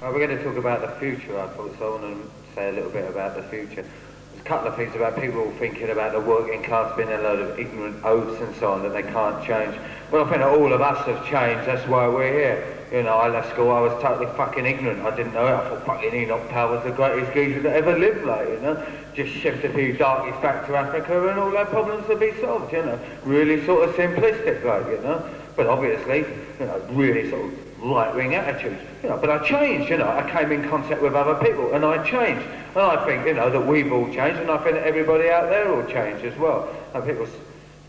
We're going to talk about the future, I thought, so I want to say a little bit about the future. There's a couple of things about people thinking about the working class being a load of ignorant oafs and so on, that they can't change. But I think that all of us have changed, that's why we're here. You know, I left school, I was totally fucking ignorant, I didn't know it, I thought fucking Enoch Powell was the greatest geezer that ever lived, like, you know. Just shipped a few darkies back to Africa and all our problems would be solved, you know. Really sort of simplistic, like, you know. But obviously, you know, really sort of right-wing attitudes, you know, but I changed, you know, I came in contact with other people and I changed. And I think, you know, that we've all changed, and I think that everybody out there will change as well. And people,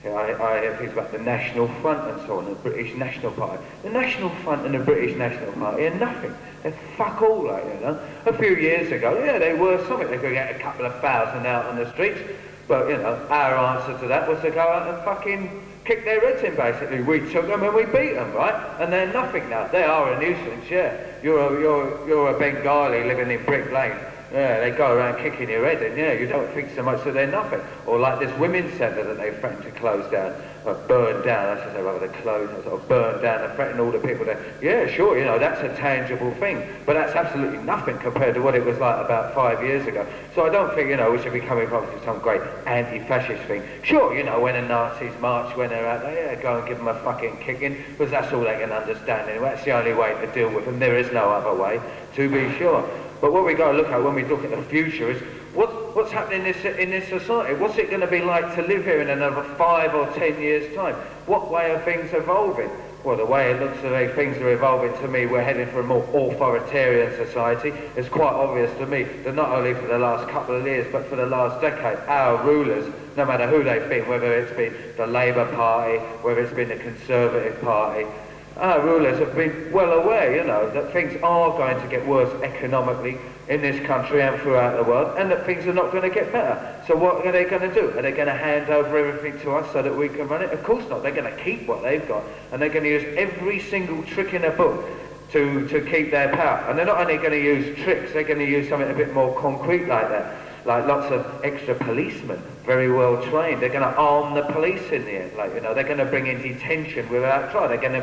you know, I hear things about the National Front and so on, the British National Party. The National Front and the British National Party are nothing. They're fuck all, like, you know. A few years ago, yeah, they were something. They could get a couple of thousand out on the streets, but, you know, our answer to that was to go out and fucking kick their heads in, basically. We took them and we beat them, right? And they're nothing now. They are a nuisance, yeah. You're a Bengali living in Brick Lane. Yeah, they go around kicking your head in, yeah, you don't think so much that they're nothing. Or like this women's centre that they threatened to close down, or burn down, I should say rather than close, or burn down and threaten all the people there. Yeah, sure, you know, that's a tangible thing, but that's absolutely nothing compared to what it was like about 5 years ago. So I don't think, you know, we should be coming from some great anti-fascist thing. Sure, you know, when the Nazis march, when they're out there, yeah, go and give them a fucking kicking, because that's all they can understand anyway. That's the only way to deal with them. There is no other way, to be sure. But what we've got to look at when we look at the future is what's happening in this society? What's it going to be like to live here in another 5 or 10 years' time? What way are things evolving? Well, the way it looks, the way things are evolving, to me, we're heading for a more authoritarian society. It's quite obvious to me that not only for the last couple of years, but for the last decade, our rulers, no matter who they've been, whether it's been the Labour Party, whether it's been the Conservative Party, our rulers have been well aware, you know, that things are going to get worse economically in this country and throughout the world, and that things are not going to get better. So what are they going to do? Are they going to hand over everything to us so that we can run it? Of course not. They're going to keep what they've got, and they're going to use every single trick in the book to keep their power. And they're not only going to use tricks, they're going to use something a bit more concrete like that. Like lots of extra policemen, very well trained. They're going to arm the police in the end, like, you know, they're going to bring in detention without trial. They're going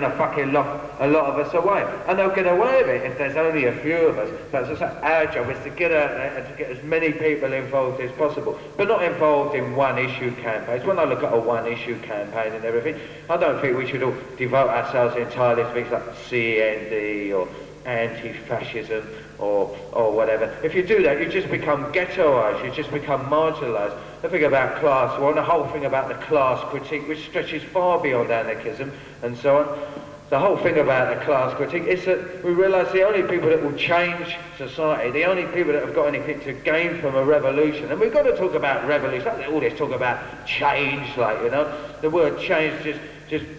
to fucking lock a lot of us away. And they'll get away with it if there's only a few of us. But as I say, our job is to get out there and to get as many people involved as possible, but not involved in one-issue campaigns. When I look at a one-issue campaign and everything, I don't think we should all devote ourselves entirely to things like CND or anti-fascism or whatever. If you do that, you just become ghettoised, you just become marginalised. The thing about class, well, the whole thing about the class critique, which stretches far beyond anarchism and so on, the whole thing about the class critique is that we realise the only people that will change society, the only people that have got anything to gain from a revolution, and we've got to talk about revolution, all this talk about change, like, you know, the word change just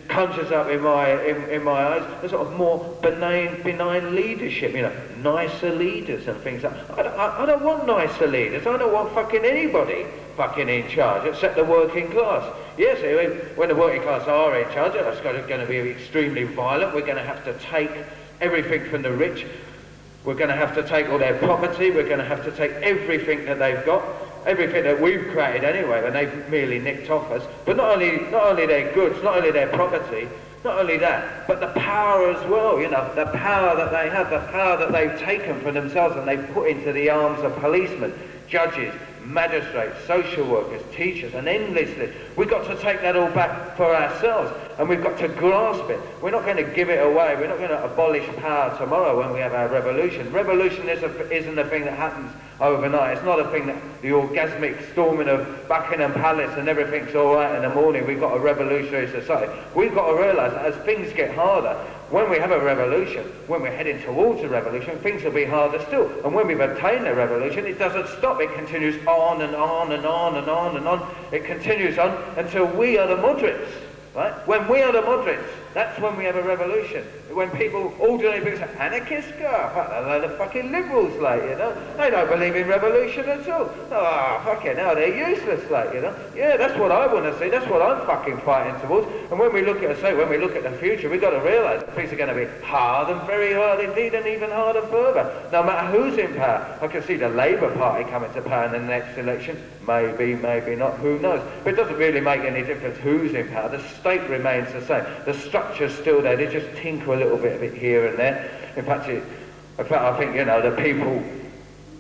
conjures up in my eyes a sort of more benign leadership, you know, nicer leaders and things like that. I don't want nicer leaders. I don't want fucking anybody fucking in charge except the working class. Yes, when the working class are in charge, that's going to be extremely violent. We're going to have to take everything from the rich. We're going to have to take all their property. We're going to have to take everything that they've got. Everything that we've created anyway, and they've merely nicked off us. But not only their goods, not only their property, not only that, but the power as well, you know, the power that they have, the power that they've taken for themselves and they've put into the arms of policemen, judges, magistrates, social workers, teachers, and endless list. We've got to take that all back for ourselves, and we've got to grasp it. We're not going to give it away. We're not going to abolish power tomorrow when we have our revolution. Revolution isn't a thing that happens overnight. It's not a thing that the orgasmic storming of Buckingham Palace and everything's all right in the morning. We've got a revolutionary society. We've got to realise that as things get harder, when we have a revolution, when we're heading towards a revolution, things will be harder still. And when we've obtained a revolution, it doesn't stop. It continues on and on and on and on and on. It continues on until we are the moderates, right? When we are the moderates, that's when we have a revolution. When people, ordinary people say, anarchists, they're the fucking liberals, like, you know. They don't believe in revolution at all. Oh, fucking hell, they're useless, like, you know. Yeah, that's what I want to see. That's what I'm fucking fighting towards. And when we look at, when we look at the future, we've got to realise that things are going to be hard and very hard indeed, and even harder further. No matter who's in power. I can see the Labour Party coming to power in the next election. Maybe, maybe not, who knows. But it doesn't really make any difference who's in power. The state remains the same. The structure's still there. They just tinker a little bit of it here and there. In fact, In fact, I think, you know, the people,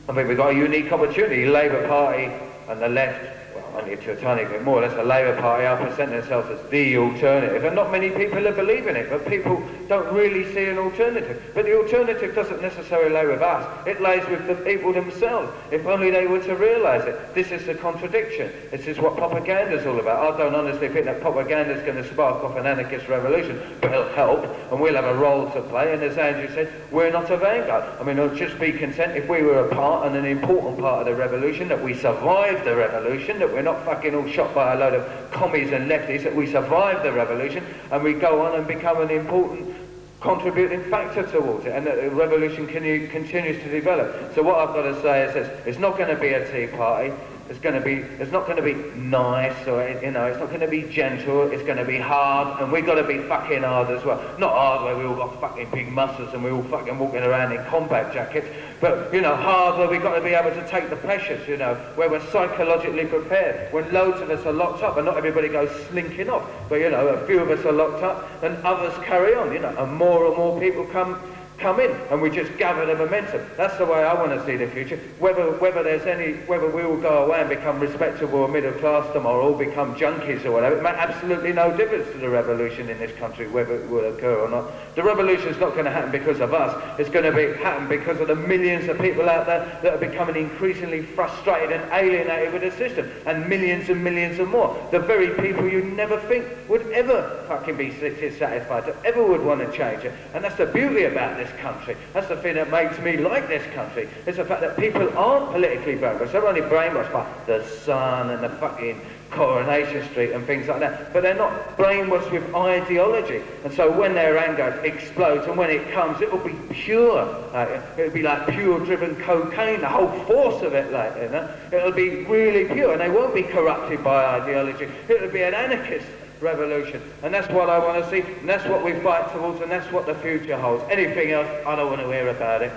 I mean, we've got a unique opportunity. Labour Party and the left, well, only to a tiny bit more or less, the Labour Party are presenting themselves as the alternative, and not many people are believing it, but people don't really see an alternative. But the alternative doesn't necessarily lay with us, it lays with the people themselves. If only they were to realise it. This is the contradiction. This is what propaganda is all about. I don't honestly think that propaganda is going to spark off an anarchist revolution, but it'll help, and we'll have a role to play, and as Andrew said, we're not a vanguard. I mean, I'll just be content if we were a part, and an important part of the revolution, that we survived the revolution, that we're not fucking all shot by a load of commies and lefties, that we survived the revolution, and we go on and become an important contributing factor towards it, and that the revolution continues to develop. So what I've got to say is this: it's not going to be a tea party. It's not going to be nice, or, you know, it's not going to be gentle. It's going to be hard, and we've got to be fucking hard as well. Not hard where we all got fucking big muscles and we all fucking walking around in combat jackets, but, you know, hard where we've got to be able to take the pressures, you know, where we're psychologically prepared. When loads of us are locked up, and not everybody goes slinking off, but, you know, a few of us are locked up, and others carry on, you know, and more people come in, and we just gather the momentum. That's the way I want to see the future. Whether we all go away and become respectable or middle class tomorrow, or become junkies or whatever, it makes absolutely no difference to the revolution in this country, whether it will occur or not. The revolution is not going to happen because of us. It's going to happen because of the millions of people out there that are becoming increasingly frustrated and alienated with the system, and millions of more. The very people you never think would ever fucking be satisfied, that ever would want to change it. And that's the beauty about this country. That's the thing that makes me like this country. It's the fact that people aren't politically brainwashed. They're only brainwashed by the Sun and the fucking Coronation Street and things like that. But they're not brainwashed with ideology. And so when their anger explodes, and when it comes, it will be pure. It'll be like pure driven cocaine, the whole force of it, like, you know. It'll be really pure, and they won't be corrupted by ideology. It'll be an anarchist revolution, and that's what I want to see, and that's what we fight towards, and that's what the future holds. Anything else, I don't want to hear about it.